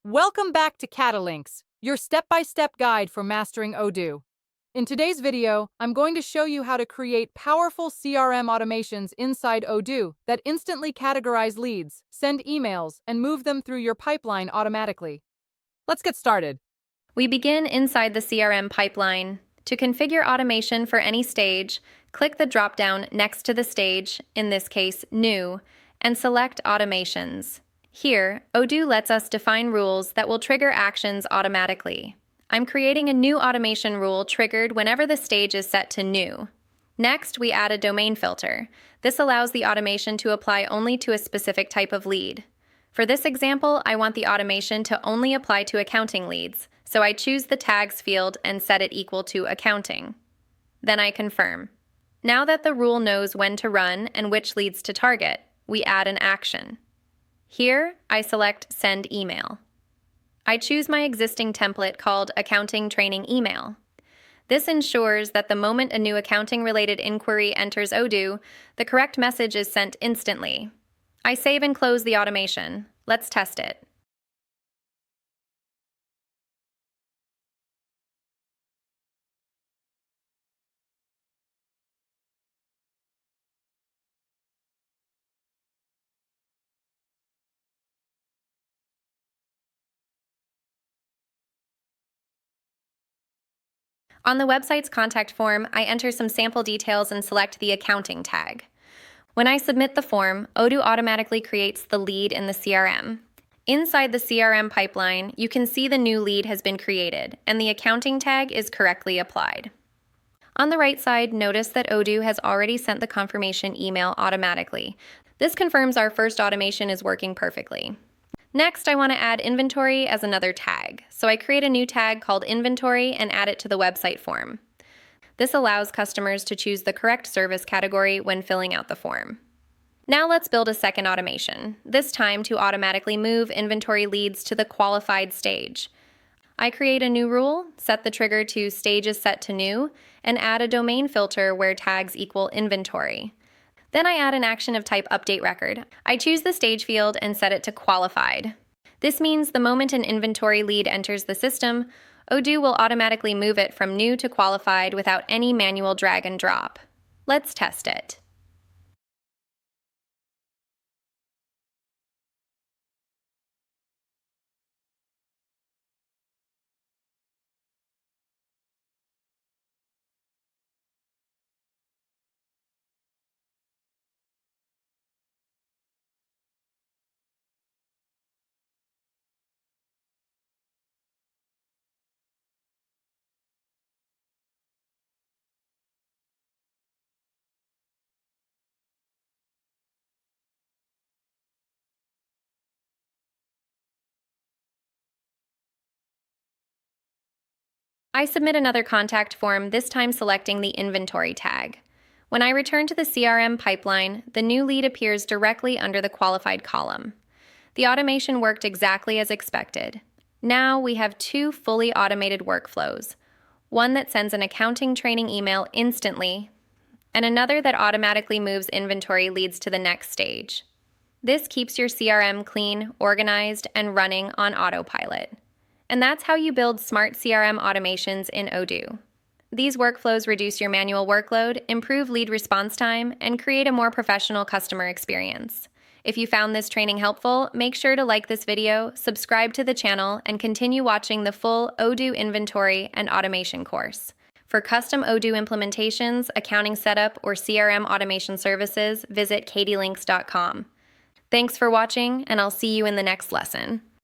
Welcome back to Katylinks, your step-by-step guide for mastering Odoo. In today's video, I'm going to show you how to create powerful CRM automations inside Odoo that instantly categorize leads, send emails, and move them through your pipeline automatically. Let's get started. We begin inside the CRM pipeline. To configure automation for any stage, click the drop-down next to the stage, in this case, New, and select Automations. Here, Odoo lets us define rules that will trigger actions automatically. I'm creating a new automation rule triggered whenever the stage is set to New. Next, we add a domain filter. This allows the automation to apply only to a specific type of lead. For this example, I want the automation to only apply to accounting leads, so I choose the tags field and set it equal to accounting. Then I confirm. Now that the rule knows when to run and which leads to target, we add an action. Here, I select Send Email. I choose my existing template called Accounting Training Email. This ensures that the moment a new accounting-related inquiry enters Odoo, the correct message is sent instantly. I save and close the automation. Let's test it. On the website's contact form, I enter some sample details and select the accounting tag. When I submit the form, Odoo automatically creates the lead in the CRM. Inside the CRM pipeline, you can see the new lead has been created, and the accounting tag is correctly applied. On the right side, notice that Odoo has already sent the confirmation email automatically. This confirms our first automation is working perfectly. Next, I want to add inventory as another tag, so I create a new tag called inventory and add it to the website form. This allows customers to choose the correct service category when filling out the form. Now let's build a second automation, this time to automatically move inventory leads to the qualified stage. I create a new rule, set the trigger to Stage is set to New, and add a domain filter where tags equal inventory. Then I add an action of type Update Record. I choose the stage field and set it to Qualified. This means the moment an inventory lead enters the system, Odoo will automatically move it from New to Qualified without any manual drag and drop. Let's test it. I submit another contact form, this time selecting the inventory tag. When I return to the CRM pipeline, the new lead appears directly under the qualified column. The automation worked exactly as expected. Now we have two fully automated workflows, one that sends an accounting training email instantly, and another that automatically moves inventory leads to the next stage. This keeps your CRM clean, organized, and running on autopilot. And that's how you build smart CRM automations in Odoo. These workflows reduce your manual workload, improve lead response time, and create a more professional customer experience. If you found this training helpful, make sure to like this video, subscribe to the channel, and continue watching the full Odoo inventory and automation course. For custom Odoo implementations, accounting setup, or CRM automation services, visit Katylinks.com. Thanks for watching, and I'll see you in the next lesson.